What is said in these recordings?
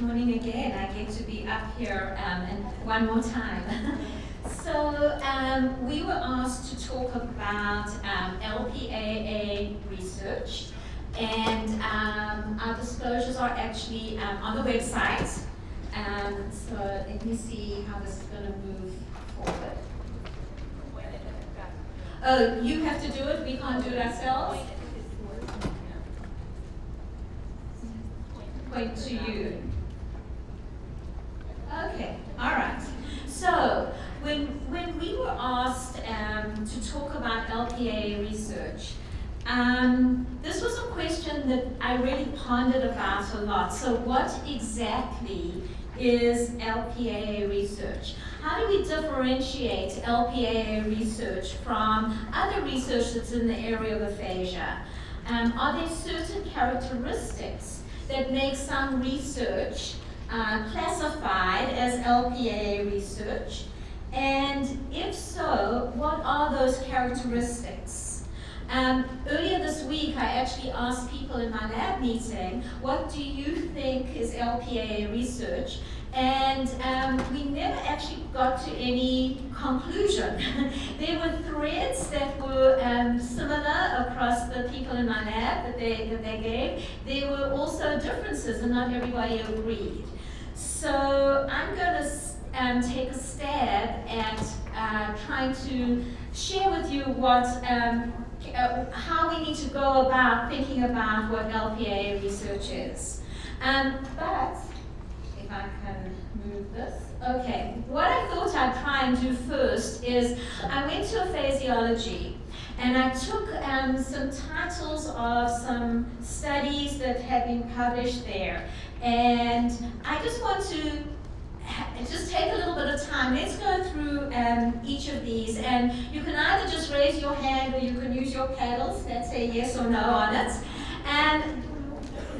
morning again. I get to be up here and one more time. So we were asked to talk about LPAA research, and our disclosures are actually on the website. So let me see how this is going to move forward. Oh, you have to do it? We can't do it ourselves? Point to you. Okay, all right. So when we were asked to talk about LPA research, this was a question that I really pondered about a lot. So what exactly is LPA research? How do we differentiate LPA research from other research that's in the area of aphasia? Are there certain characteristics that make some research classified as LPA research? And if so, what are those characteristics? Earlier this week, I actually asked people in my lab meeting, what do you think is LPA research? And we never actually got to any conclusion. There were threads that were similar across the people in my lab that they gave. There were also differences, and not everybody agreed. So I'm going to take a stab at trying to share with you what how we need to go about thinking about what LPA research is. But if I can move this. Okay, what I thought I'd try and do first is I went to Aphasiology and I took some titles of some studies that had been published there. And I just want to just take a little bit of time. Let's go through each of these, and you can either just raise your hand or you can use your paddles that say yes or no on it. And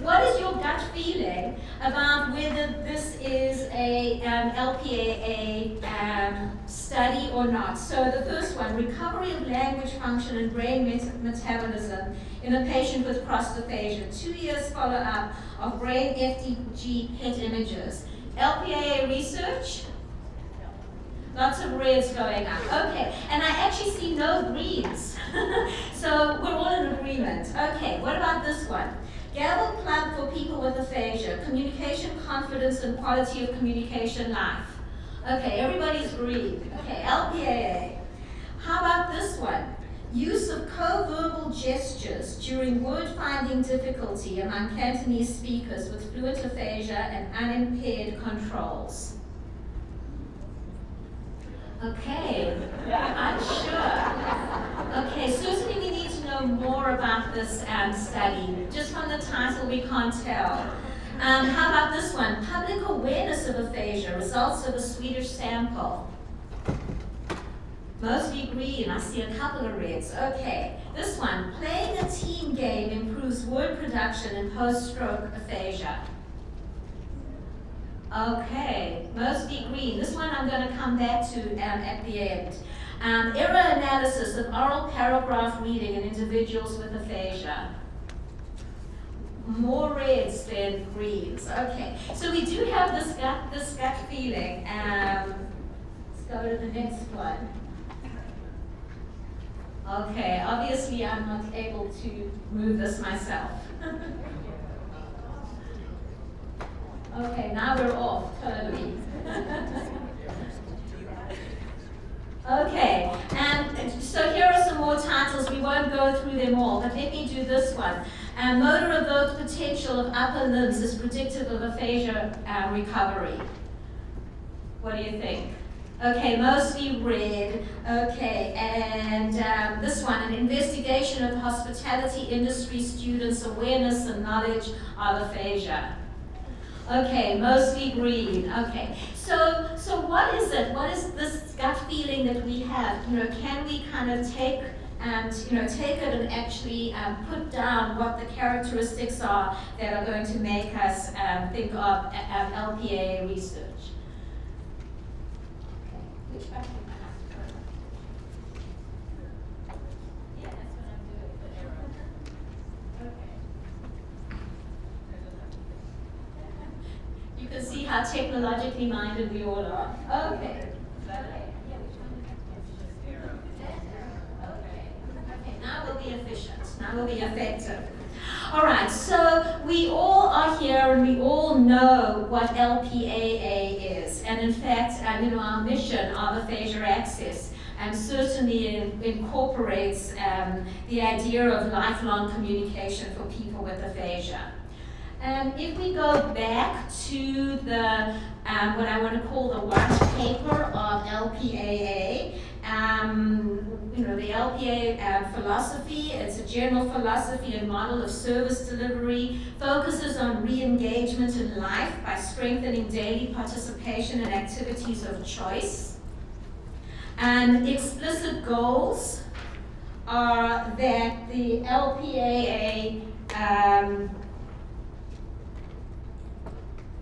what is your gut feeling about whether this is a LPAA study or not? So the first one, recovery of language function and brain metabolism in a patient with cross-aphasia. 2 years follow-up of brain FDG PET images. LPAA research? Lots of reds going up. Okay, and I actually see no greens. So we're all in agreement. Okay, what about this one? Gavel plug for people with aphasia, communication, confidence, and quality of communication life. Okay, everybody's agreed. Okay, LPAA. How about this one? Use of co-verbal gestures during word-finding difficulty among Cantonese speakers with fluent aphasia and unimpaired controls. Okay, unsure. Okay, certainly we need to know more about this study. Just from the title, we can't tell. How about this one? Public awareness of aphasia, results of a Swedish sample. Mostly green, I see a couple of reds. Okay, this one, playing a team game improves word production in post-stroke aphasia. Okay, mostly green. This one I'm going to come back to at the end. Error analysis of oral paragraph reading in individuals with aphasia. More reds than greens. Okay, so we do have this gut feeling. Let's go to the next one. Okay, obviously I'm not able to move this myself. Okay, now we're off, totally. Okay, and so here are some more titles. We won't go through them all, but let me do this one. Motor evoked potential of upper limbs is predictive of aphasia recovery. What do you think? Okay, mostly red. Okay, and this one, an investigation of hospitality industry students' awareness and knowledge of aphasia. Okay, mostly green. Okay, so what is it? What is this gut feeling that we have? You know, can we kind of take it and actually put down what the characteristics are that are going to make us think of LPA research? Okay, which button am I have to turn? Yeah, that's what I'm doing. The arrow. Okay. You can how technologically minded we all are. Okay. Okay, now we'll be efficient. Now we'll be effective. All right, so we all are here and we all know what LPAA is. And in fact, our mission of Aphasia Access certainly incorporates the idea of lifelong communication for people with aphasia. If we go back to the what I want to call the white paper of LPAA, the LPA philosophy, it's a general philosophy and model of service delivery, focuses on re-engagement in life by strengthening daily participation in activities of choice. And explicit goals are that the LPAA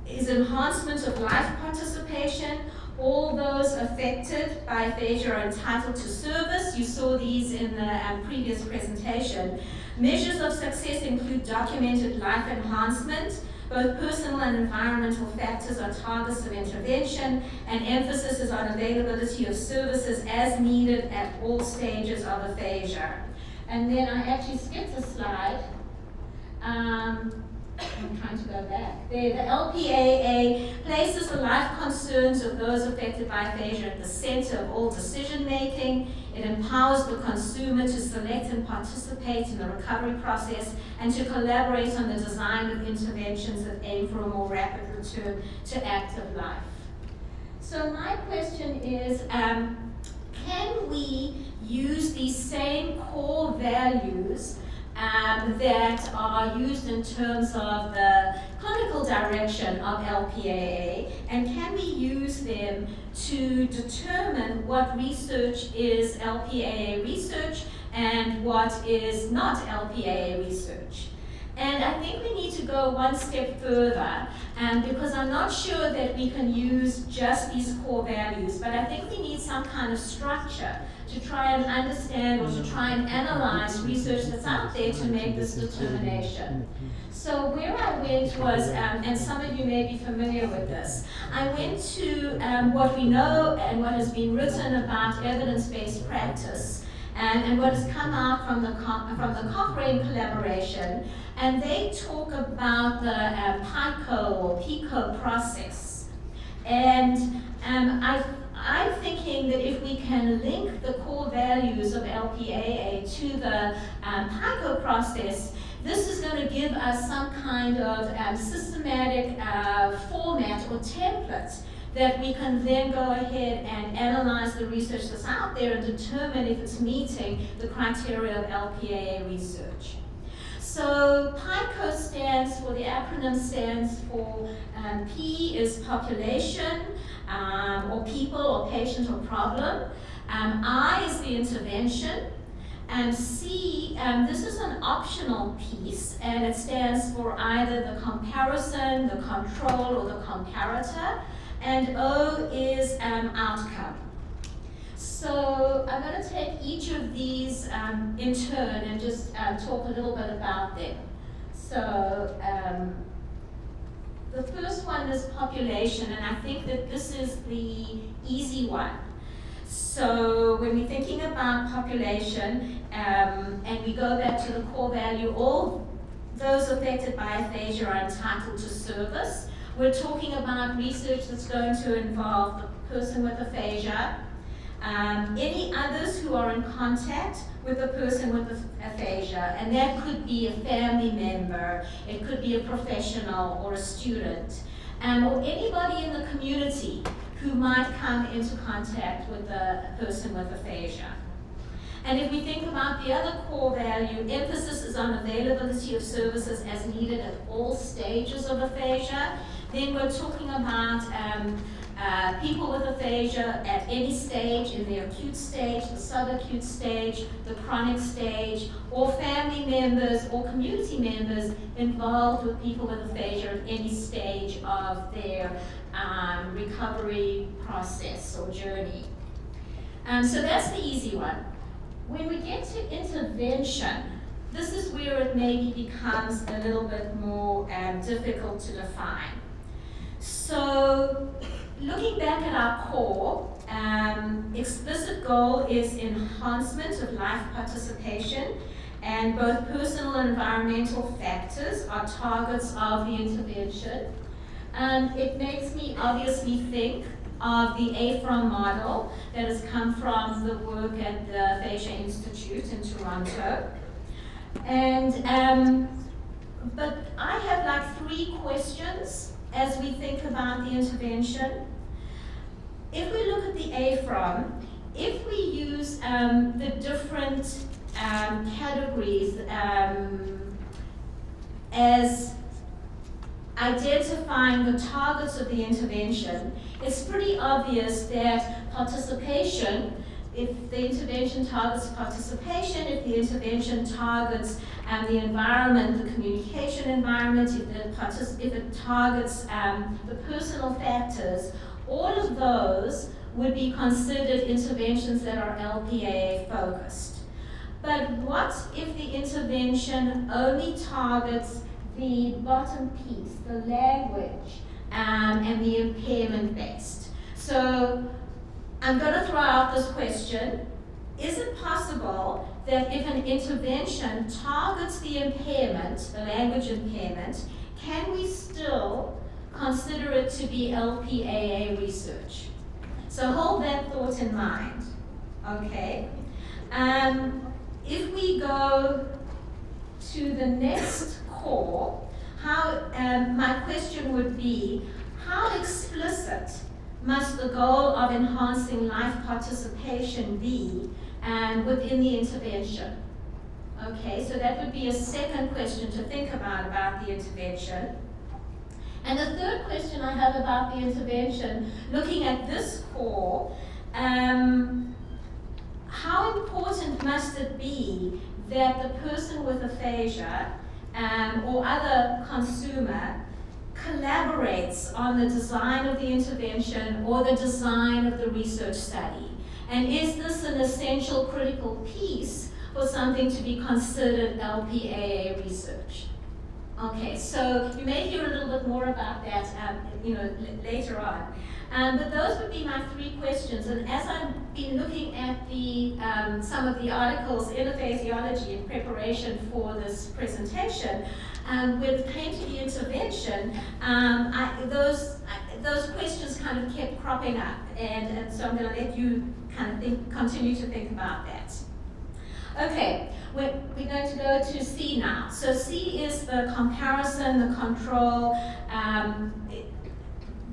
is enhancement of life participation. All those affected by aphasia are entitled to service. You saw these in the previous presentation. Measures of success include documented life enhancement. Both personal and environmental factors are targets of intervention, and emphasis is on availability of services as needed at all stages of aphasia. And then I actually skipped a slide. I'm trying to go back. There, the LPAA places the life concerns of those affected by aphasia at the center of all decision making. It empowers the consumer to select and participate in the recovery process and to collaborate on the design of interventions that aim for a more rapid return to active life. So my question is, can we use these same core values that are used in terms of the clinical direction of LPAA, and can we use them to determine what research is LPAA research and what is not LPAA research? And I think we need to go one step further, because I'm not sure that we can use just these core values, but I think we need some kind of structure to try and understand or to try and analyze research that's out there to make this determination. So where I went was, and some of you may be familiar with this, I went to what we know and what has been written about evidence-based practice, and what has come out from the Cochrane collaboration, and they talk about the PICO process. And I'm thinking that if we can link the core values of LPAA to the PICO process, this is going to give us some kind of systematic format or template that we can then go ahead and analyze the research that's out there and determine if it's meeting the criteria of LPAA research. So PICO stands for, the acronym stands for, P is population, or people, or patient, or problem. I is the intervention. And C, this is an optional piece, and it stands for either the comparison, the control, or the comparator. And O is outcome. So I'm going to take each of these in turn and just talk a little bit about them. So the first one is population, and I think that this is the easy one. So when we're thinking about population, and we go back to the core value, all those affected by aphasia are entitled to service. We're talking about research that's going to involve the person with aphasia, any others who are in contact with a person with aphasia, and that could be a family member, it could be a professional or a student, or anybody in the community who might come into contact with a person with aphasia. And if we think about the other core value, emphasis is on availability of services as needed at all stages of aphasia. Then we're talking about people with aphasia at any stage, in the acute stage, the subacute stage, the chronic stage, or family members or community members involved with people with aphasia at any stage of their recovery process or journey. So that's the easy one. When we get to intervention, this is where it maybe becomes a little bit more difficult to define. So, looking back at our core, explicit goal is enhancement of life participation, and both personal and environmental factors are targets of the intervention. It makes me obviously think of the AFROM model that has come from the work at the Aphasia Institute in Toronto. And but I have like 3 questions as we think about the intervention. If we look at the AFROM, if we use the different categories as identifying the targets of the intervention, it's pretty obvious that participation, if the intervention targets participation, if the intervention targets the environment, the communication environment, if it targets the personal factors, all of those would be considered interventions that are LPAA focused. But what if the intervention only targets the bottom piece, the language, and the impairment based? So I'm going to throw out this question. Is it possible that if an intervention targets the impairment, the language impairment, can we still consider it to be LPAA research? So hold that thought in mind, okay? If we go to the next core, my question would be, how explicit must the goal of enhancing life participation be within the intervention? Okay, so that would be a second question to think about the intervention. And the third question I have about the intervention, looking at this core, how important must it be that the person with aphasia or other consumer collaborates on the design of the intervention or the design of the research study? And is this an essential critical piece for something to be considered LPAA research? Okay, so you may hear a little bit more about that later on. But those would be my 3 questions. And as I've been looking at some of the articles in Aphasiology in preparation for this presentation, when it came to the intervention, those questions kind of kept cropping up. And so I'm going to let you kind of continue to think about that. Okay, we're going to go to C now. So C is the comparison, the control.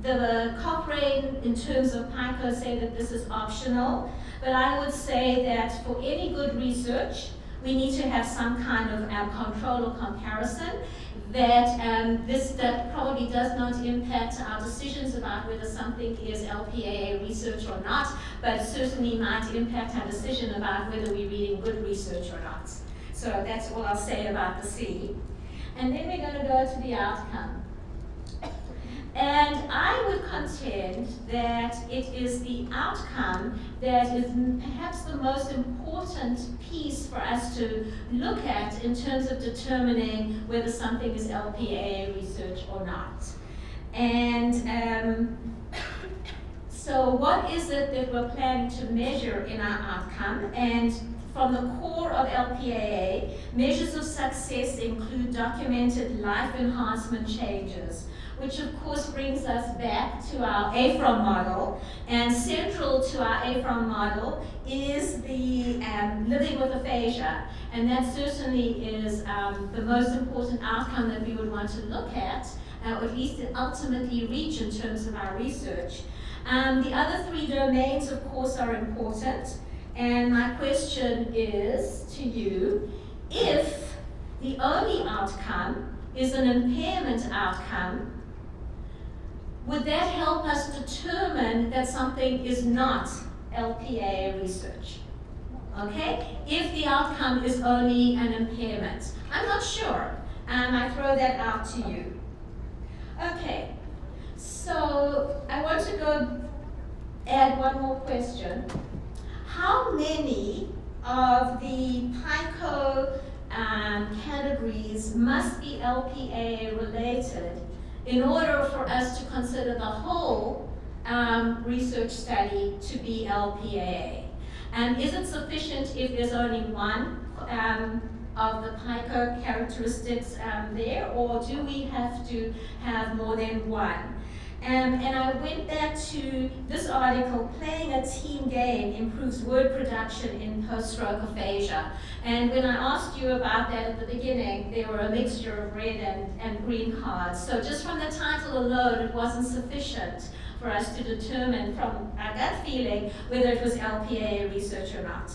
The Cochrane, in terms of PICO, say that this is optional, but I would say that for any good research, we need to have some kind of control or comparison that probably does not impact our decisions about whether something is LPAA research or not, but certainly might impact our decision about whether we're reading good research or not. So that's all I'll say about the C. And then we're going to go to the outcome. And I would contend that it is the outcome that is perhaps the most important piece for us to look at in terms of determining whether something is LPAA research or not. And so what is it that we're planning to measure in our outcome? And from the core of LPAA, measures of success include documented life enhancement changes, which of course brings us back to our AFROM model. And central to our AFROM model is the living with aphasia. And that certainly is the most important outcome that we would want to look at, or at least ultimately reach in terms of our research. The other 3 domains, of course, are important. And my question is to you, if the only outcome is an impairment outcome, would that help us determine that something is not LPAA research? Okay? If the outcome is only an impairment. I'm not sure. I throw that out to you. Okay. So I want to go add one more question. How many of the PICO categories must be LPAA related in order for us to consider the whole research study to be LPAA. And is it sufficient if there's only one of the PICO characteristics there, or do we have to have more than one? And I went back to this article, Playing a Team Game Improves Word Production in Post-Stroke Aphasia. And when I asked you about that at the beginning, there were a mixture of red and green cards. So just from the title alone, it wasn't sufficient for us to determine from our gut feeling whether it was LPAA research or not.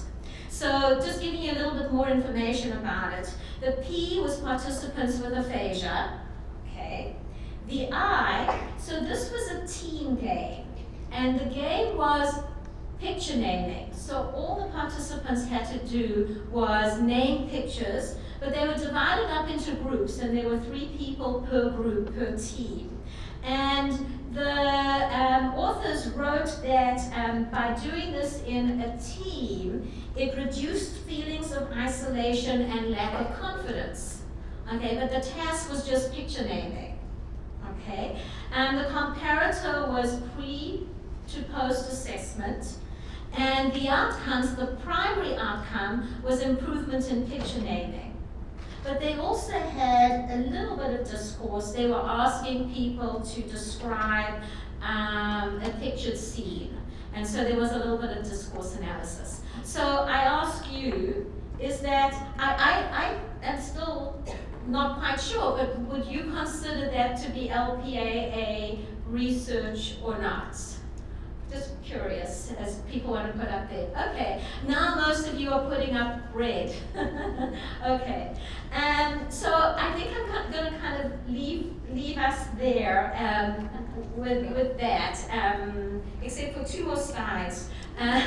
So just giving you a little bit more information about it. The P was participants with aphasia, okay? The I, so this was a team game, and the game was picture naming. So all the participants had to do was name pictures, but they were divided up into groups, and there were 3 people per group, per team. And the authors wrote that by doing this in a team, it reduced feelings of isolation and lack of confidence. Okay, but the task was just picture naming. Okay, and the comparator was pre to post assessment, and the outcomes, the primary outcome was improvement in picture naming. But they also had a little bit of discourse. They were asking people to describe a pictured scene, and so there was a little bit of discourse analysis. So I ask you, is that, I am still not quite sure, but would you consider that to be LPAA research or not? Just curious, as people want to put up there. Okay, now most of you are putting up red. Okay, so I think I'm going to kind of leave us there with that, except for 2 more slides. And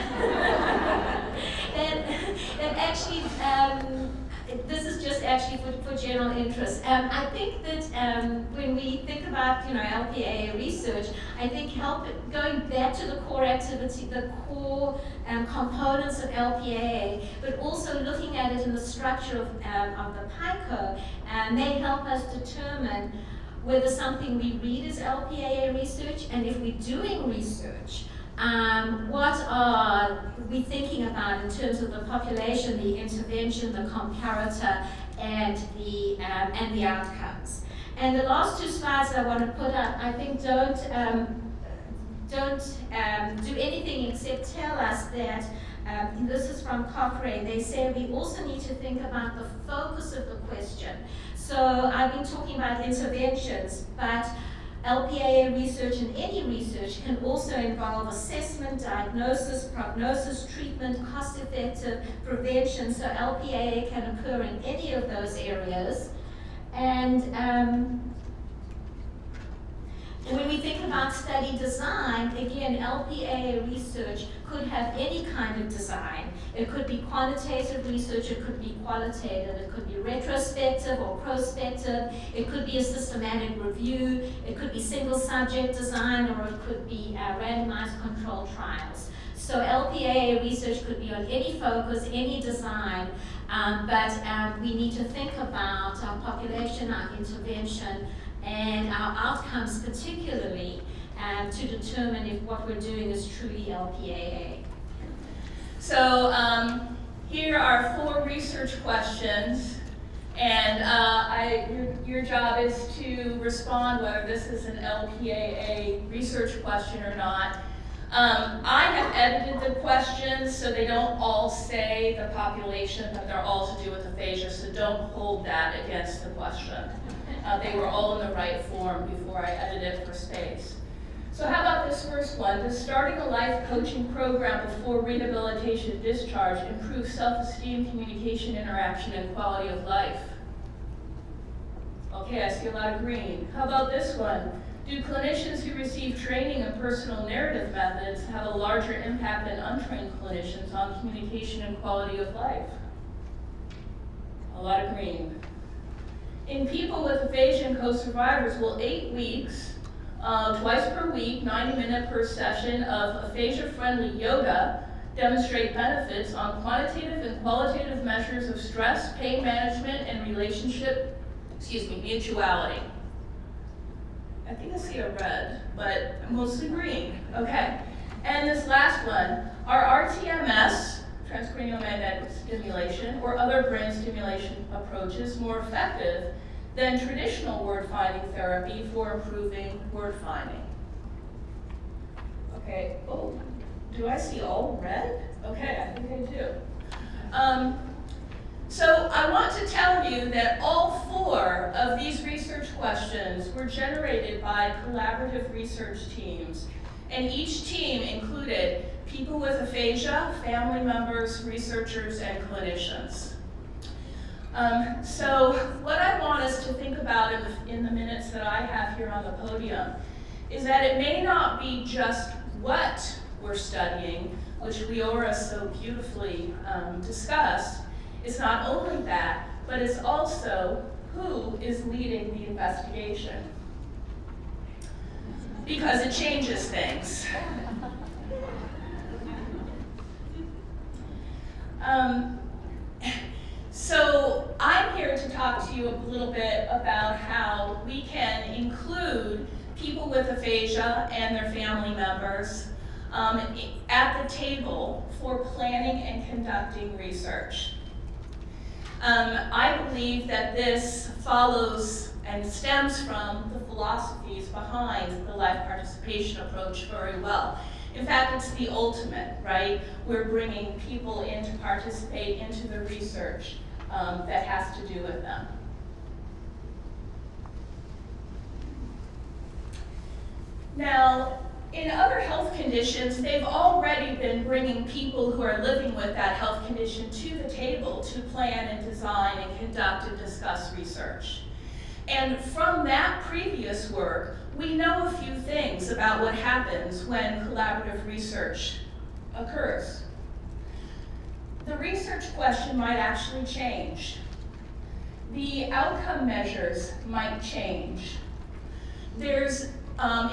actually, this is just actually for general interest. I think that when we think about LPAA research, I think going back to the core activity, the core components of LPAA, but also looking at it in the structure of the PICO, may help us determine whether something we read is LPAA research, and if we're doing research, what are we thinking about in terms of the population, the intervention, the comparator, and the outcomes. And the last 2 slides I want to put up, I think don't do anything except tell us that this is from Cochrane. They say we also need to think about the focus of the question. So I've been talking about interventions, but LPAA research and any research can also involve assessment, diagnosis, prognosis, treatment, cost-effective prevention. So LPAA can occur in any of those areas. And when we think about study design, again, LPAA research could have any kind of design. It could be quantitative research, it could be qualitative, it could be retrospective or prospective, it could be a systematic review, it could be single subject design, or it could be randomized controlled trials. So LPAA research could be on any focus, any design, but we need to think about our population, our intervention, and our outcomes particularly to determine if what we're doing is truly LPAA. So here are 4 research questions, and your job is to respond whether this is an LPAA research question or not. I have edited the questions so they don't all say the population, but they're all to do with aphasia, so don't hold that against the question. They were all in the right form before I edited for space. So how about this first one? Does starting a life coaching program before rehabilitation and discharge improve self-esteem, communication, interaction, and quality of life? Okay, I see a lot of green. How about this one? Do clinicians who receive training in personal narrative methods have a larger impact than untrained clinicians on communication and quality of life? A lot of green. In people with aphasia and co-survivors, will 8 weeks, twice per week, 90-minute per session of aphasia-friendly yoga demonstrate benefits on quantitative and qualitative measures of stress, pain management, and mutuality? I think I see a red, but mostly green. Okay. And this last one, are RTMS, transcranial magnetic stimulation, or other brain stimulation approaches more effective than traditional word-finding therapy for improving word finding? Okay. Oh, do I see all red? Okay, I think I do. So I want to tell you that all 4 of these research questions were generated by collaborative research teams, and each team included people with aphasia, family members, researchers, and clinicians. So what I want us to think about in the minutes that I have here on the podium is that it may not be just what we're studying, which Leora so beautifully discussed. It's not only that, but it's also who is leading the investigation. Because it changes things. So I'm here to talk to you a little bit about how we can include people with aphasia and their family members at the table for planning and conducting research. I believe that this follows and stems from the philosophies behind the life participation approach very well. In fact, it's the ultimate, right? We're bringing people in to participate into the research that has to do with them. Now, in other health conditions, they've already been bringing people who are living with that health condition to the table to plan and design and conduct and discuss research. And from that previous work, we know a few things about what happens when collaborative research occurs. The research question might actually change. The outcome measures might change. There's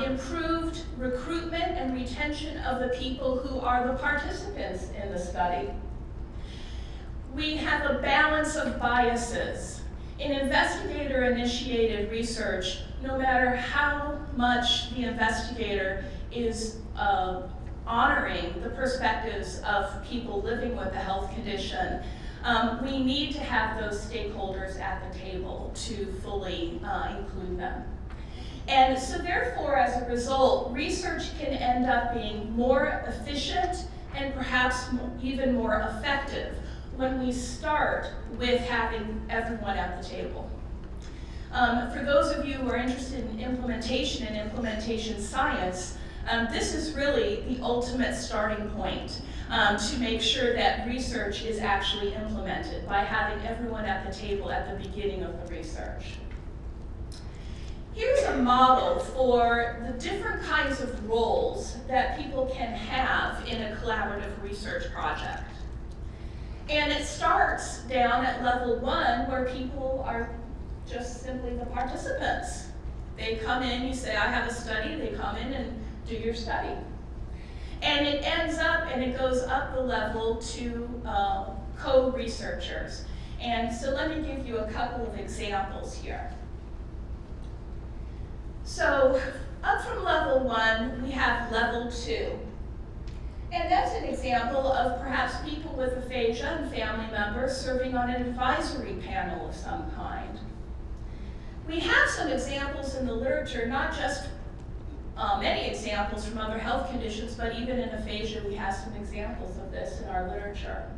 improved recruitment and retention of the people who are the participants in the study. We have a balance of biases. In investigator-initiated research, no matter how much the investigator is honoring the perspectives of people living with a health condition, we need to have those stakeholders at the table to fully include them. And so therefore, as a result, research can end up being more efficient and perhaps even more effective when we start with having everyone at the table. For those of you who are interested in implementation and implementation science, this is really the ultimate starting point to make sure that research is actually implemented by having everyone at the table at the beginning of the research. Here's a model for the different kinds of roles that people can have in a collaborative research project. And it starts down at level 1, where people are just simply the participants. They come in, you say, I have a study, they come in and do your study. And it ends up, and it goes up the level to co-researchers. And so let me give you a couple of examples here. So up from level 1, we have level 2. And that's an example of perhaps people with aphasia and family members serving on an advisory panel of some kind. We have some examples in the literature, not just many examples from other health conditions, but even in aphasia, we have some examples of this in our literature.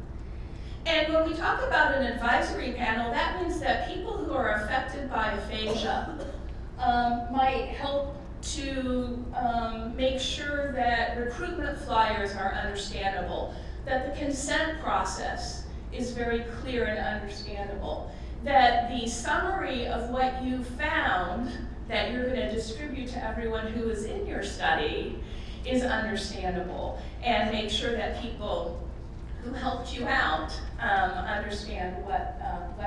And when we talk about an advisory panel, that means that people who are affected by aphasia might help to make sure that recruitment flyers are understandable, that the consent process is very clear and understandable, that the summary of what you found that you're going to distribute to everyone who is in your study is understandable, and make sure that people who helped you out understand what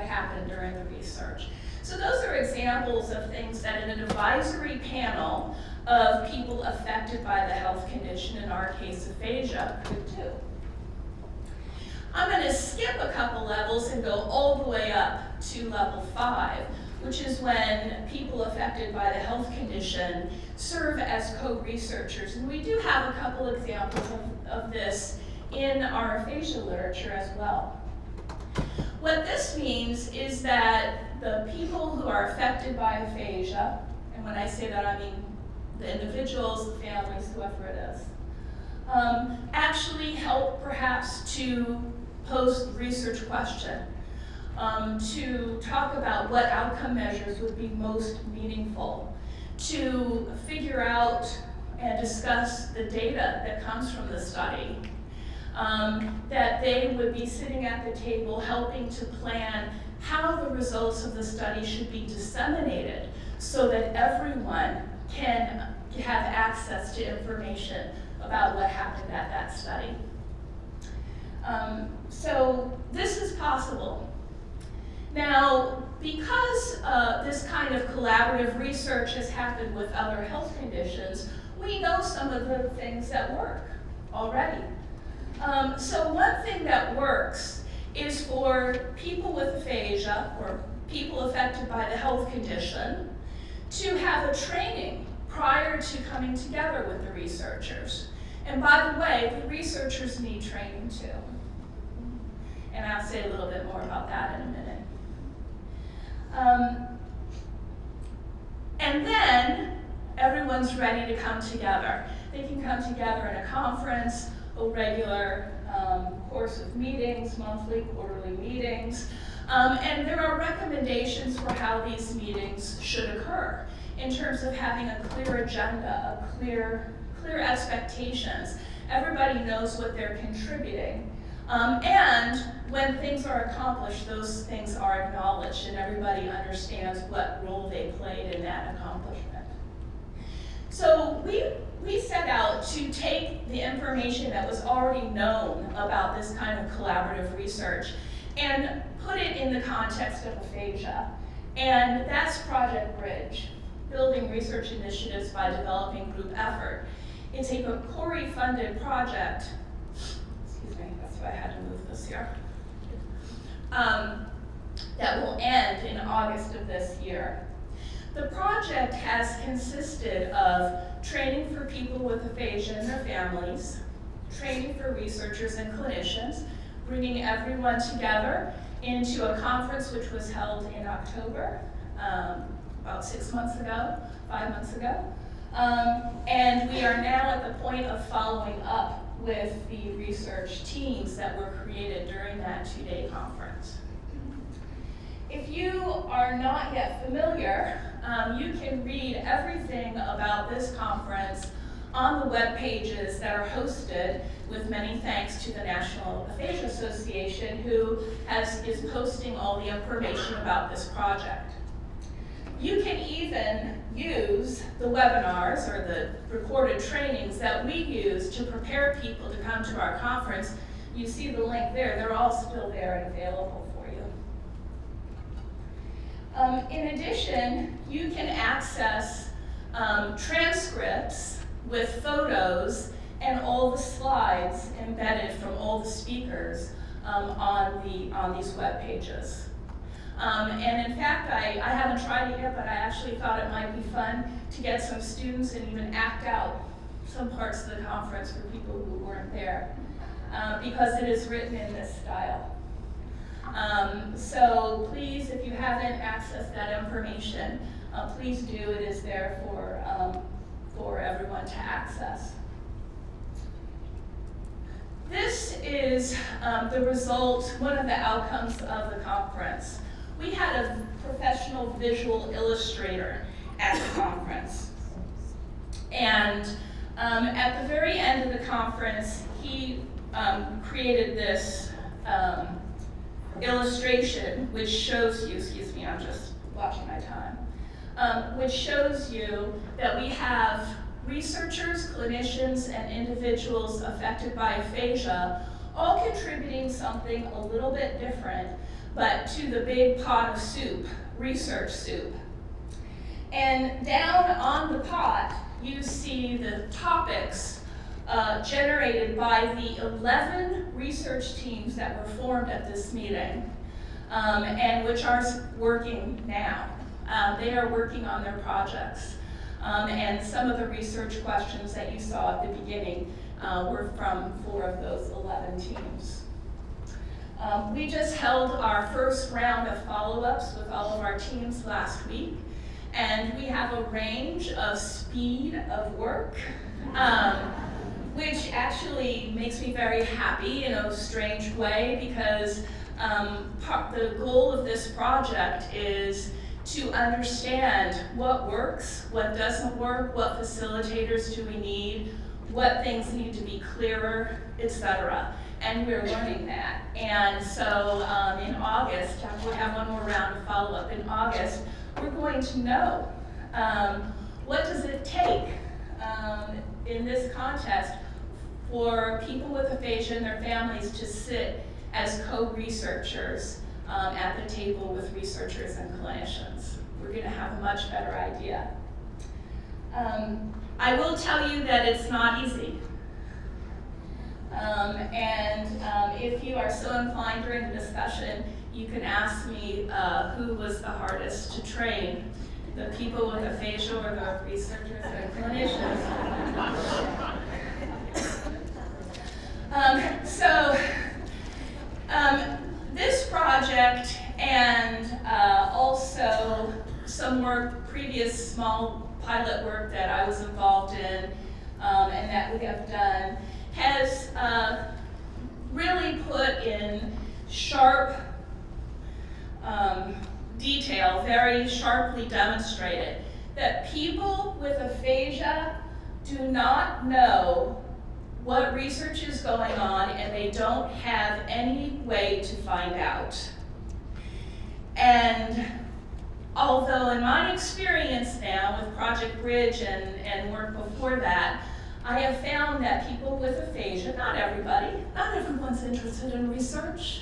happened during the research. So those are examples of things that an advisory panel of people affected by the health condition, in our case aphasia, could do. I'm going to skip a couple levels and go all the way up to level 5, which is when people affected by the health condition serve as co-researchers. And we do have a couple examples of this in our aphasia literature as well. What this means is that the people who are affected by aphasia, and when I say that I mean the individuals, the families, whoever it is, actually help perhaps to pose the research question, to talk about what outcome measures would be most meaningful, to figure out and discuss the data that comes from the study, that they would be sitting at the table helping to plan how the results of the study should be disseminated so that everyone can have access to information about what happened at that study. So this is possible. Now, because this kind of collaborative research has happened with other health conditions, we know some of the things that work already. So one thing that works is for people with aphasia, or people affected by the health condition, to have a training prior to coming together with the researchers. And by the way, the researchers need training too. And I'll say a little bit more about that in a minute. And then everyone's ready to come together. They can come together in a conference, a regular course of meetings, monthly, quarterly meetings. And there are recommendations for how these meetings should occur in terms of having a clear agenda, a clear expectations. Everybody knows what they're contributing. And when things are accomplished, those things are acknowledged and everybody understands what role they played in that accomplishment. So we set out to take the information that was already known about this kind of collaborative research and put it in the context of aphasia. And that's Project Bridge, Building Research Initiatives by Developing Group Effort. It's a PCORI-funded project. Excuse me, that's why I had to move this here. That will end in August of this year. The project has consisted of training for people with aphasia and their families, training for researchers and clinicians, bringing everyone together into a conference which was held in October, about 5 months ago. And we are now at the point of following up with the research teams that were created during that 2-day conference. If you are not yet familiar, you can read everything about this conference on the web pages that are hosted, with many thanks to the National Aphasia Association, who is posting all the information about this project. You can even use the webinars or the recorded trainings that we use to prepare people to come to our conference. You see the link there. They're all still there and available for you. In addition, you can access transcripts with photos and all the slides embedded from all the speakers on these web pages. And in fact, I haven't tried it yet, but I actually thought it might be fun to get some students and even act out some parts of the conference for people who weren't there, because it is written in this style. So please, if you haven't accessed that information, please do. It is there for everyone to access. This is the result, one of the outcomes of the conference. We had a professional visual illustrator at the conference. And at the very end of the conference, he created this illustration which shows you, excuse me, I'm just watching my time, which shows you that we have researchers, clinicians, and individuals affected by aphasia all contributing something a little bit different, but to the big pot of soup, research soup. And down on the pot, you see the topics generated by the 11 research teams that were formed at this meeting, and which are working now. They are working on their projects. And some of the research questions that you saw at the beginning were from 4 of those 11 teams. We just held our first round of follow-ups with all of our teams last week, and we have a range of speed of work, which actually makes me very happy in a strange way, because the goal of this project is to understand what works, what doesn't work, what facilitators do we need, what things need to be clearer, etc. And we're learning that. And so in August, we'll have one more round of follow-up. In August, we're going to know what does it take in this context for people with aphasia and their families to sit as co-researchers at the table with researchers and clinicians. We're going to have a much better idea. I will tell you that it's not easy. If you are so inclined during the discussion, you can ask me who was the hardest to train, the people with aphasia or the researchers and clinicians. This project and also some work, previous small pilot work that I was involved in and that we have done, has really put in sharp detail, very sharply demonstrated, that people with aphasia do not know what research is going on, and they don't have any way to find out. And although in my experience now with Project Bridge and work before that, I have found that people with aphasia, not everyone's interested in research.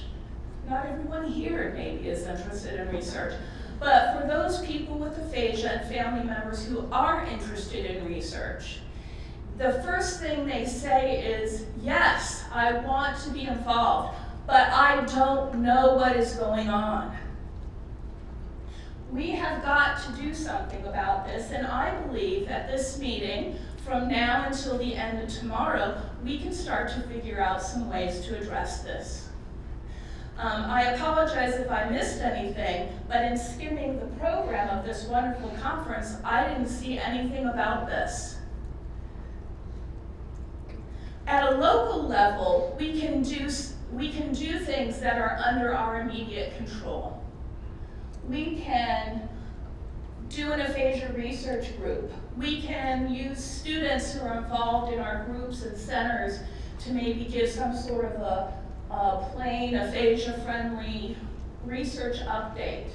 Not everyone here maybe is interested in research. But for those people with aphasia and family members who are interested in research, the first thing they say is, yes, I want to be involved, but I don't know what is going on. We have got to do something about this, and I believe that this meeting, from now until the end of tomorrow, we can start to figure out some ways to address this. I apologize if I missed anything, but in skimming the program of this wonderful conference, I didn't see anything about this. At a local level, we can do things that are under our immediate control. We can do an aphasia research group. We can use students who are involved in our groups and centers to maybe give some sort of a plain aphasia-friendly research update.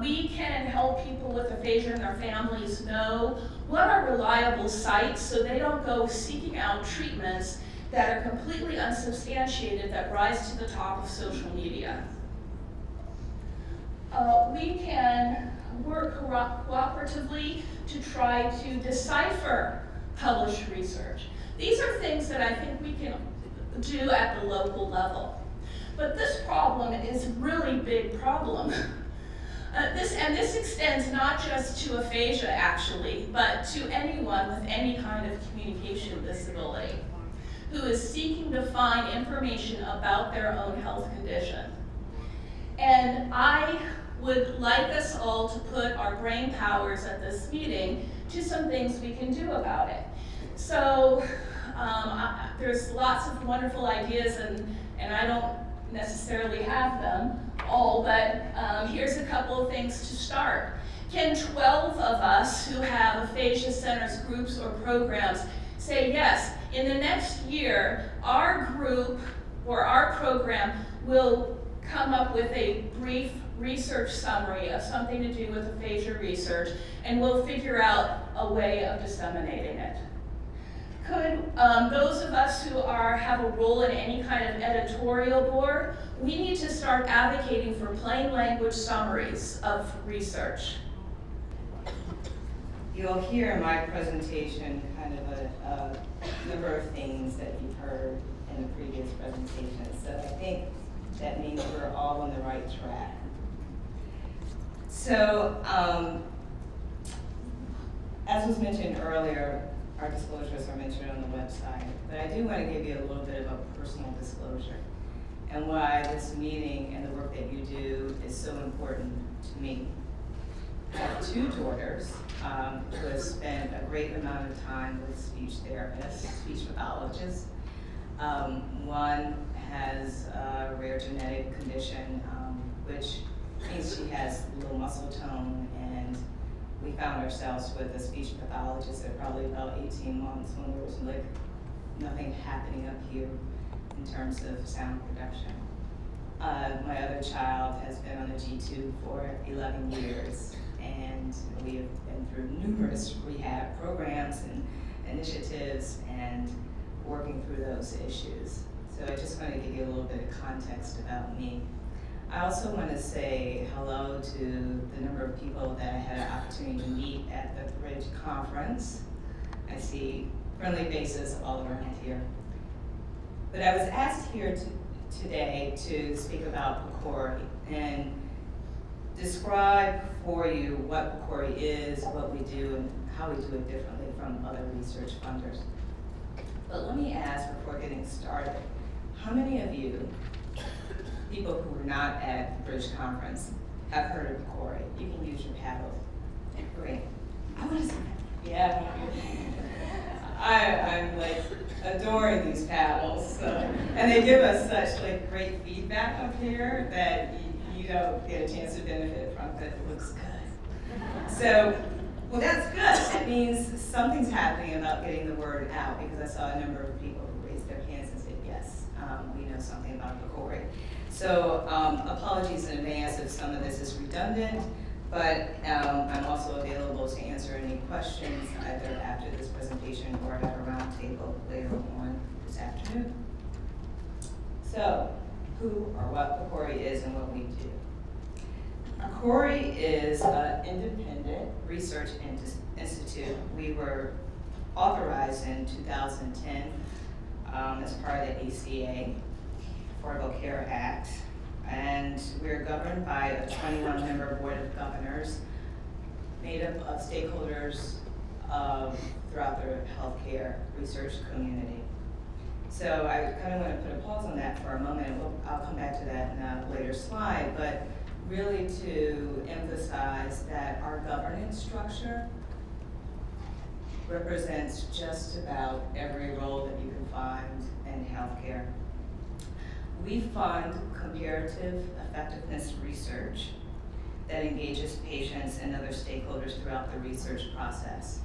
We can help people with aphasia and their families know what are reliable sites so they don't go seeking out treatments that are completely unsubstantiated that rise to the top of social media. We can work cooperatively to try to decipher published research. These are things that I think we can do at the local level. But this problem is a really big problem. This extends not just to aphasia, actually, but to anyone with any kind of communication disability who is seeking to find information about their own health condition. And I would like us all to put our brain powers at this meeting to some things we can do about it. So there's lots of wonderful ideas, and I don't necessarily have them all, but here's a couple of things to start. Can 12 of us who have aphasia centers, groups, or programs say, yes, in the next year, our group or our program will come up with a brief research summary of something to do with aphasia research, and we'll figure out a way of disseminating it. Could those of us who have a role in any kind of editorial board, we need to start advocating for plain language summaries of research. You'll hear in my presentation kind of a number of things that you've heard in the previous presentations. So I think that means we're all on the right track. So, as was mentioned earlier, our disclosures are mentioned on the website, but I do want to give you a little bit of a personal disclosure and why this meeting and the work that you do is so important to me. I have two daughters who have spent a great amount of time with speech therapists, speech pathologists. One has a rare genetic condition, which means she has low muscle tone, and we found ourselves with a speech pathologist at probably about 18 months when there was like nothing happening up here in terms of sound production. My other child has been on the G-tube for 11 years, and we have been through numerous rehab programs and initiatives and working through those issues. So I just want to give you a little bit of context about me. I also want to say hello to the number of people that I had an opportunity to meet at the Bridge Conference. I see friendly faces all around here. But I was asked here today to speak about PCORI and describe for you what PCORI is, what we do, and how we do it differently from other research funders. But let me ask before getting started, how many of you, people who were not at the Bridge Conference, have heard of PCORI? You can use your paddle. Great. I want to see that. Yeah. I'm like adoring these paddles, and they give us such like great feedback up here that you don't get a chance to benefit from, but it looks good. So, well, that's good. That means something's happening about getting the word out, because I saw a number of people who raised their hands and said, yes, we know something about PCORI. So apologies in advance if some of this is redundant, but I'm also available to answer any questions either after this presentation or at a roundtable later on this afternoon. So, who or what PCORI is and what we do. PCORI is an independent research institute. We were authorized in 2010 as part of the ACA, Affordable Care Act, and we're governed by a 21-member board of governors made up of stakeholders throughout the healthcare research community. So I kind of want to put a pause on that for a moment, and I'll come back to that in a later slide, but really to emphasize that our governance structure represents just about every role that you can find in healthcare. We fund comparative effectiveness research that engages patients and other stakeholders throughout the research process.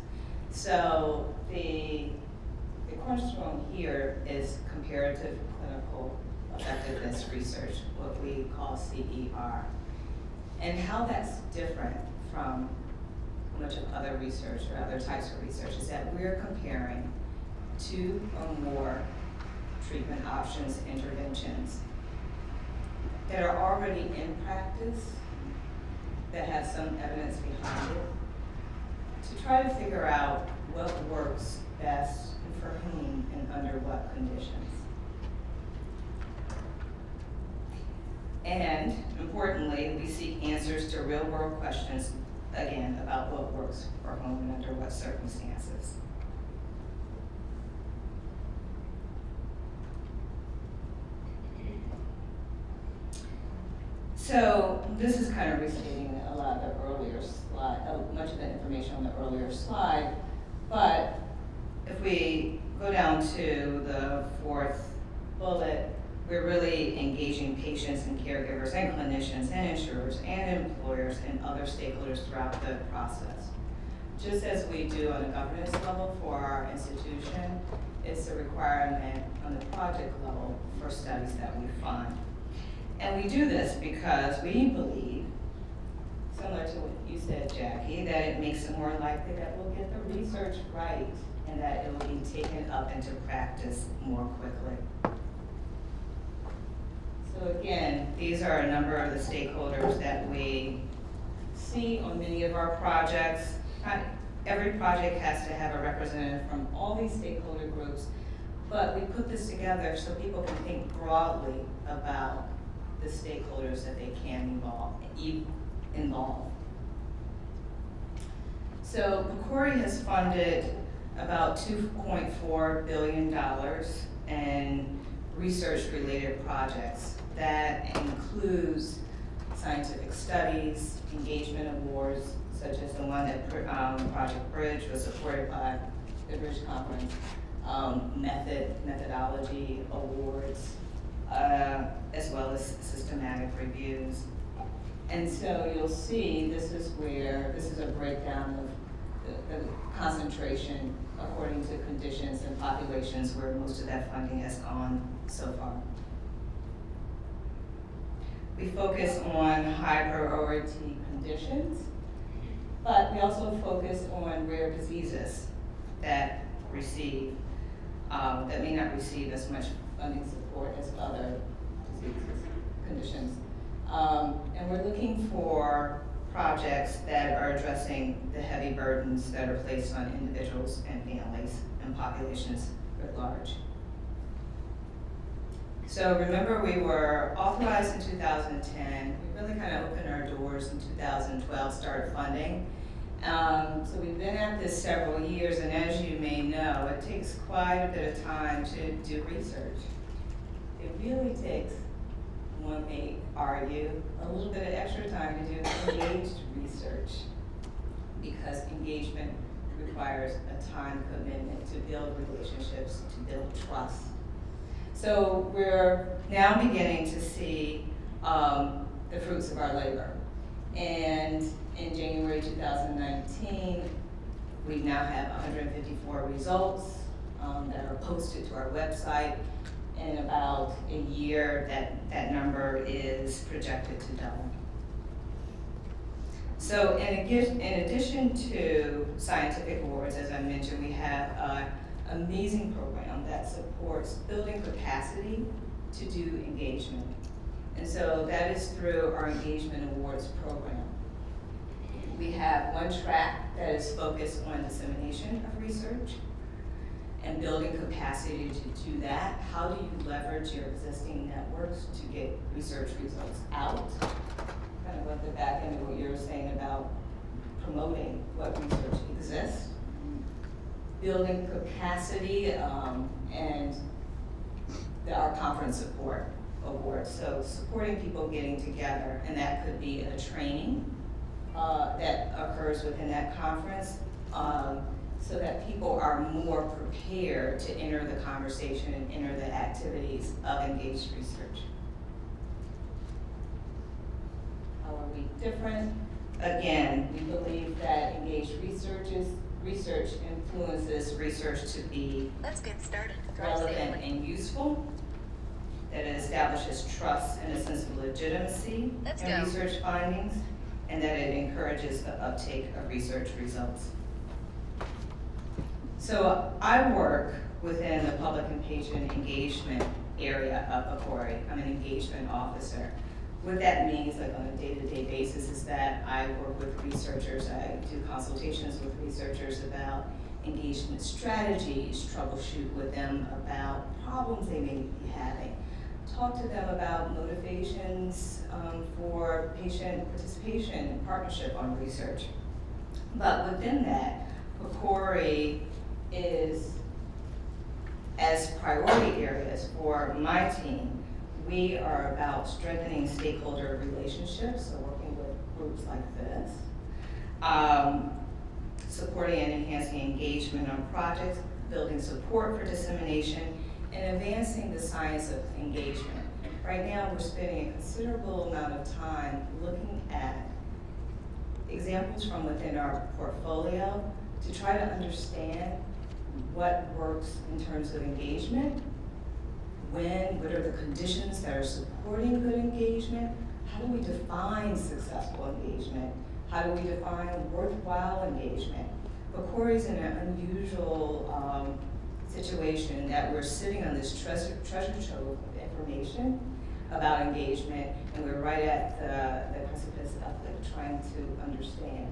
So the cornerstone here is comparative clinical effectiveness research, what we call CER. And how that's different from much of other research or other types of research is that we're comparing two or more treatment options, interventions that are already in practice, that have some evidence behind it, to try to figure out what works best and for whom and under what conditions. And importantly, we seek answers to real-world questions, again, about what works for whom and under what circumstances. So this is kind of restating a lot of the earlier slide, much of the information on the earlier slide, but if we go down to the fourth bullet, we're really engaging patients and caregivers and clinicians and insurers and employers and other stakeholders throughout the process. Just as we do on a governance level for our institution, it's a requirement on the project level for studies that we fund. And we do this because we believe, similar to what you said, Jackie, that it makes it more likely that we'll get the research right and that it will be taken up into practice more quickly. So again, these are a number of the stakeholders that we see on many of our projects. Not every project has to have a representative from all these stakeholder groups, but we put this together so people can think broadly about the stakeholders that they can involve. So PCORI has funded about $2.4 billion in research-related projects. That includes scientific studies, engagement awards, such as the one that Project Bridge was supported by the Bridge Conference, methodology awards, as well as systematic reviews. And so you'll see this is a breakdown of the concentration according to conditions and populations where most of that funding has gone so far. We focus on high priority conditions, but we also focus on rare diseases that may not receive as much funding support as other diseases, conditions. And we're looking for projects that are addressing the heavy burdens that are placed on individuals and families and populations at large. So remember, we were authorized in 2010. We really kind of opened our doors in 2012, started funding. So we've been at this several years, and as you may know, it takes quite a bit of time to do research. It really takes, one may argue, a little bit of extra time to do engaged research, because engagement requires a time commitment to build relationships, to build trust. So we're now beginning to see the fruits of our labor. And in January 2019, we now have 154 results that are posted to our website. In about a year, that number is projected to double. So in addition to scientific awards, as I mentioned, we have an amazing program that supports building capacity to do engagement. And so that is through our Engagement Awards program. We have one track that is focused on dissemination of research and building capacity to do that. How do you leverage your existing networks to get research results out? Kind of at the back end of what you were saying about promoting what research exists. Building capacity and our conference support award. So supporting people getting together, and that could be a training that occurs within that conference, so that people are more prepared to enter the conversation and enter the activities of engaged research. How are we different? Again, we believe that engaged research influences research to be relevant and useful, that it establishes trust and a sense of legitimacy in research findings, and that it encourages the uptake of research results. So I work within the public and patient engagement area of PCORI. I'm an engagement officer. What that means, like on a day-to-day basis, is that I work with researchers. I do consultations with researchers about engagement strategies, troubleshoot with them about problems they may be having, talk to them about motivations for patient participation and partnership on research. But within that, PCORI is, as priority areas for my team, we are about strengthening stakeholder relationships, so working with groups like this, supporting and enhancing engagement on projects, building support for dissemination, and advancing the science of engagement. Right now, we're spending a considerable amount of time looking at examples from within our portfolio to try to understand what works in terms of engagement, what are the conditions that are supporting good engagement, how do we define successful engagement, how do we define worthwhile engagement. PCORI is in an unusual situation that we're sitting on this treasure trove of information about engagement, and we're right at the precipice of trying to understand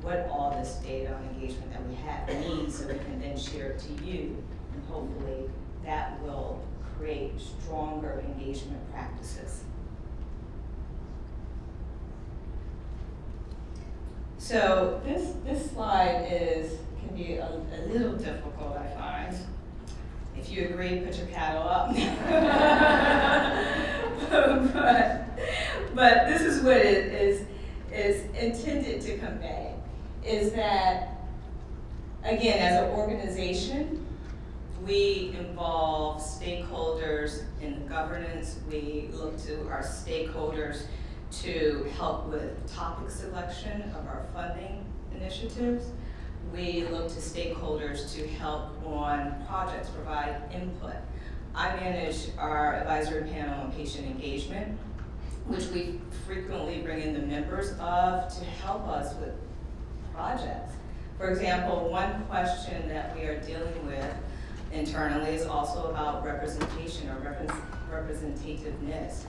what all this data on engagement that we have means, so we can then share it to you, and hopefully that will create stronger engagement practices. So this slide can be a little difficult, I find. If you agree, put your cattle up. but this is what it is intended to convey, is that, again, as an organization, we involve stakeholders in governance. We look to our stakeholders to help with topic selection of our funding initiatives. We look to stakeholders to help on projects, provide input. I manage our advisory panel on patient engagement, which we frequently bring in the members of to help us with projects. For example, one question that we are dealing with internally is also about representation or representativeness.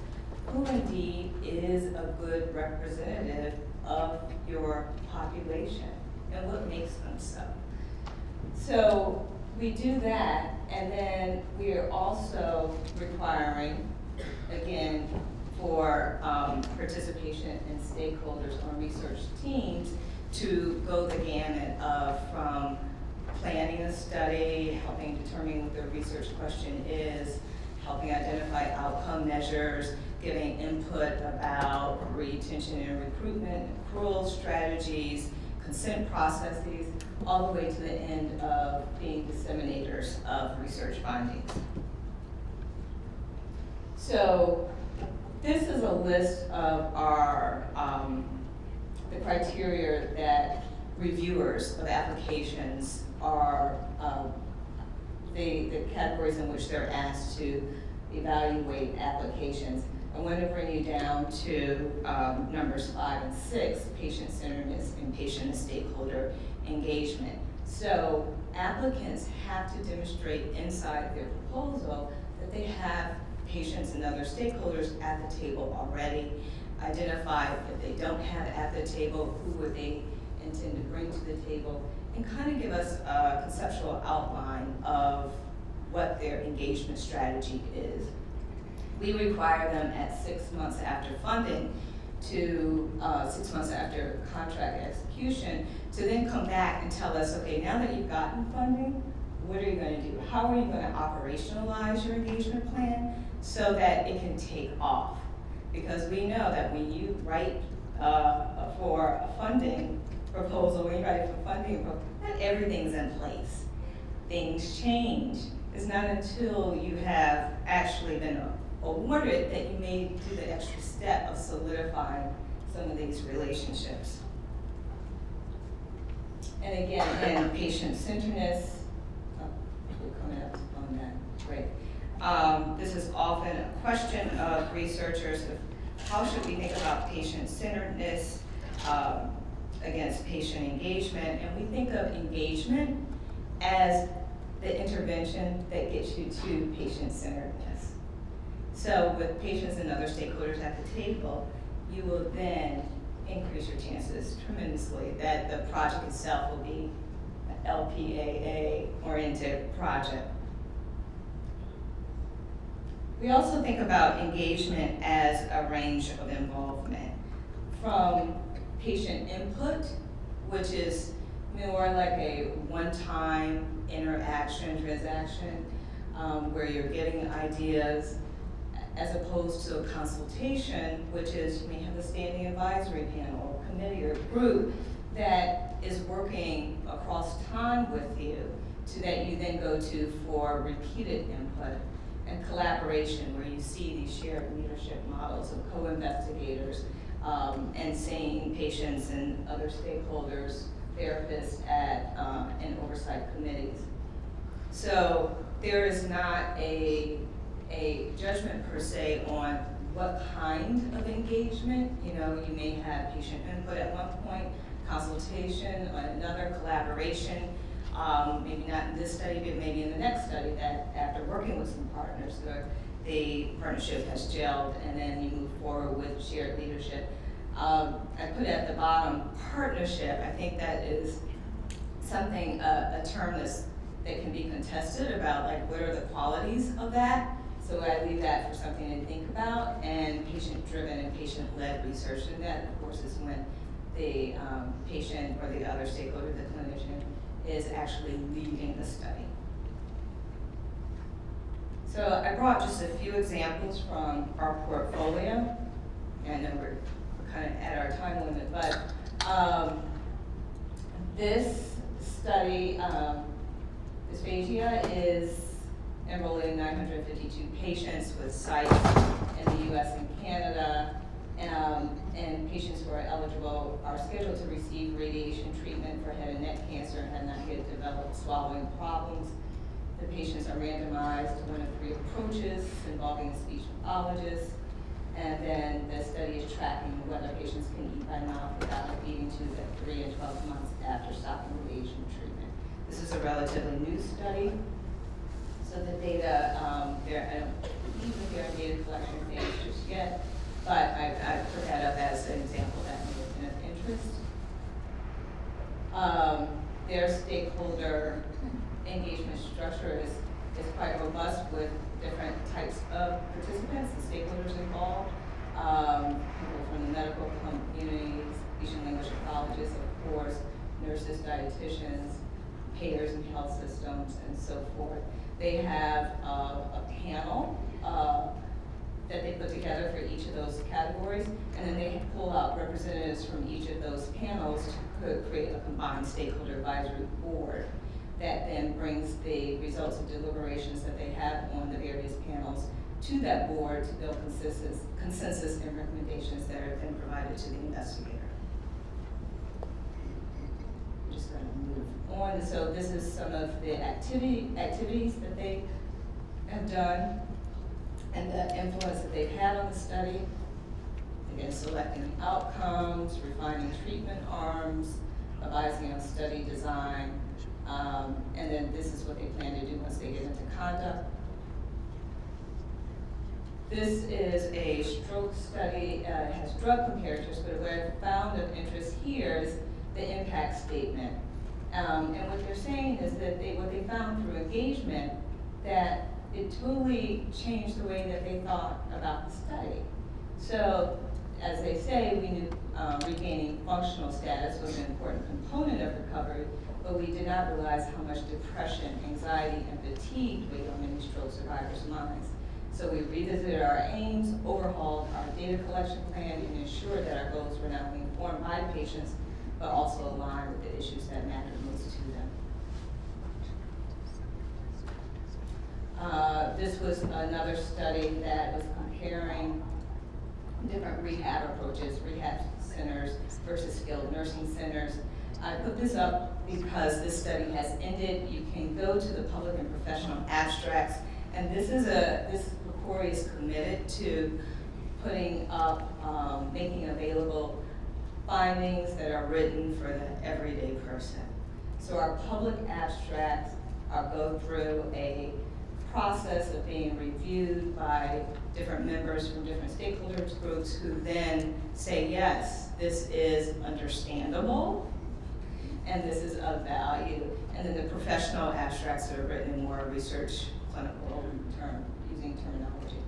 Who indeed is a good representative of your population, and what makes them so? So we do that, and then we are also requiring, again, for participation in stakeholders on research teams to go the gamut of from planning a study, helping determine what the research question is, helping identify outcome measures, giving input about retention and recruitment, accrual strategies, consent processes, all the way to the end of being disseminators of research findings. So this is a list of our the criteria that reviewers of applications are, the categories in which they're asked to evaluate applications. I want to bring you down to numbers 5 and 6, patient-centeredness and patient and stakeholder engagement. So applicants have to demonstrate inside their proposal that they have patients and other stakeholders at the table already, identify if they don't have at the table, who would they intend to bring to the table, and kind of give us a conceptual outline of what their engagement strategy is. We require them at 6 months after funding to 6 months after contract execution to then come back and tell us, okay, now that you've gotten funding, what are you going to do? How are you going to operationalize your engagement plan so that it can take off? Because we know that when you write for a funding proposal, when you write for funding, not everything's in place. Things change. It's not until you have actually been awarded that you may do the extra step of solidifying some of these relationships. And again, in patient-centeredness, we're coming up on that, great. This is often a question of researchers of how should we think about patient-centeredness against patient engagement, and we think of engagement as the intervention that gets you to patient-centeredness. So with patients and other stakeholders at the table, you will then increase your chances tremendously that the project itself will be an LPAA-oriented project. We also think about engagement as a range of involvement, from patient input, which is more like a one-time interaction, transaction, where you're getting ideas, as opposed to a consultation, which is you may have a standing advisory panel, or committee, or group that is working across time with you, so that you then go to for repeated input, and collaboration, where you see these shared leadership models of co-investigators and seeing patients and other stakeholders, therapists at and oversight committees. So there is not a judgment per se on what kind of engagement. You know, you may have patient input at one point, consultation on another, collaboration. Maybe not in this study, but maybe in the next study, that after working with some partners, the partnership has gelled, and then you move forward with shared leadership. I put at the bottom partnership. I think that is something, a term that can be contested about, like, what are the qualities of that? So I leave that for something to think about, and patient-driven and patient-led research, and that, of course, is when the patient or the other stakeholder, the clinician, is actually leading the study. So I brought just a few examples from our portfolio, and then we're kind of at our time limit, but this study, dysphagia, is enrolling 952 patients with sites in the US and Canada, and patients who are eligible are scheduled to receive radiation treatment for head and neck cancer and have not yet developed swallowing problems. The patients are randomized to one of 3 approaches involving a speech pathologist, and then the study is tracking whether patients can eat by mouth without a feeding tube at 3 and 12 months after stopping radiation treatment. This is a relatively new study, so the data, I don't believe that they're in data collection phase just yet, but I put that up as an example that may have been of interest. Their stakeholder engagement structure is quite robust with different types of participants and stakeholders involved. People from the medical community, speech and language pathologists, of course, nurses, dietitians, payers and health systems, and so forth. They have a panel that they put together for each of those categories, and then they pull out representatives from each of those panels to create a combined stakeholder advisory board that then brings the results of deliberations that they have on the various panels to that board to build consensus and recommendations that are then provided to the investigator. I'm just going to move on. So this is some of the activities that they have done and the influence that they've had on the study. Again, selecting outcomes, refining treatment arms, advising on study design, and then this is what they plan to do once they get into conduct. This is a stroke study. It has drug comparators, but what I found of interest here is the impact statement. And what they're saying is that what they found through engagement, that it totally changed the way that they thought about the study. So, as they say, we knew regaining functional status was an important component of recovery, but we did not realize how much depression, anxiety, and fatigue weighed on many stroke survivors' minds. So we revisited our aims, overhauled our data collection plan, and ensured that our goals were not only informed by patients, but also aligned with the issues that mattered most to them. This was another study that was comparing different rehab approaches, rehab centers versus skilled nursing centers. I put this up because this study has ended. You can go to the public and professional abstracts, and this PCORI is committed to putting up, making available findings that are written for the everyday person. So our public abstracts go through a process of being reviewed by different members from different stakeholders groups who then say, yes, this is understandable, and this is of value. And then the professional abstracts that are written in more research, clinical term, using terminology.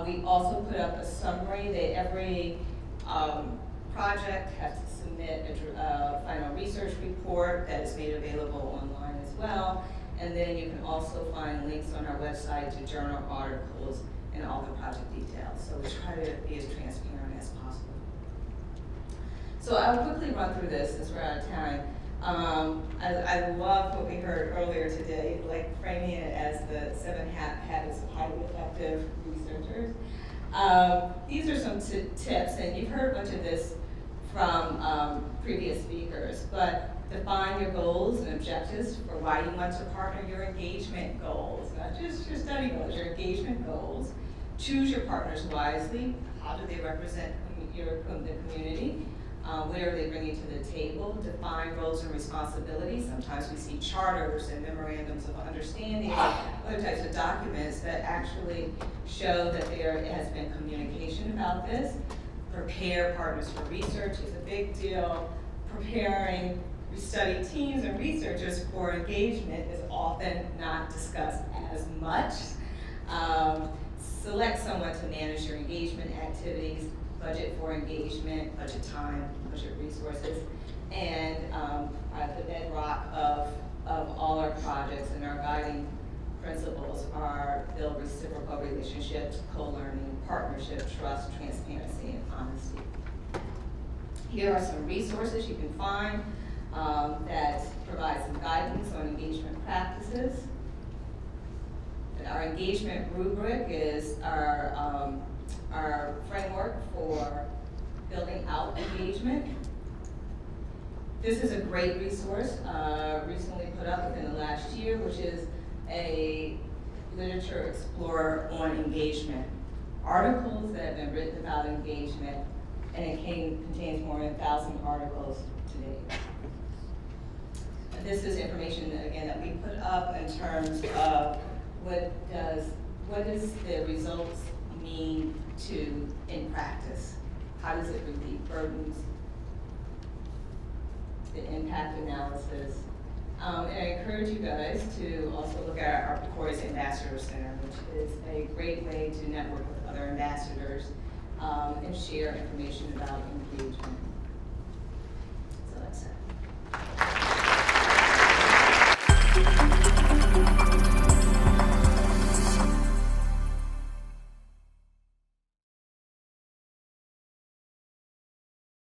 We also put up a summary that every project has to submit a final research report that is made available online as well. And then you can also find links on our website to journal articles and all the project details. So we try to be as transparent as possible. So I'll quickly run through this since we're out of time. I love what we heard earlier today, like framing it as the 7 habits of highly effective researchers. These are some tips, and you've heard much of this from previous speakers, but define your goals and objectives for why you want to partner, your engagement goals, not just your study goals, your engagement goals. Choose your partners wisely. How do they represent the community? What are they bringing to the table? Define roles and responsibilities. Sometimes we see charters and memorandums of understanding, other types of documents that actually show that there has been communication about this. Prepare partners for research is a big deal. Preparing study teams and researchers for engagement is often not discussed as much. Select someone to manage your engagement activities. budget for engagement, budget time, budget resources, and the bedrock of all our projects and our guiding principles are build reciprocal relationships, co-learning, partnership, trust, transparency, and honesty. Here are some resources you can find that provide some guidance on engagement practices. And our engagement rubric is our framework for building out engagement. This is a great resource, recently put up within the last year, which is a literature explorer on engagement. Articles that have been written about engagement, and it contains more than 1,000 articles to date. And this is information that, again, that we put up in terms of what does the results mean in practice? How does it relieve burdens? The impact analysis. And I encourage you guys to also look at our Corey's Ambassador Center, which is a great way to network with other ambassadors and share information about engagement.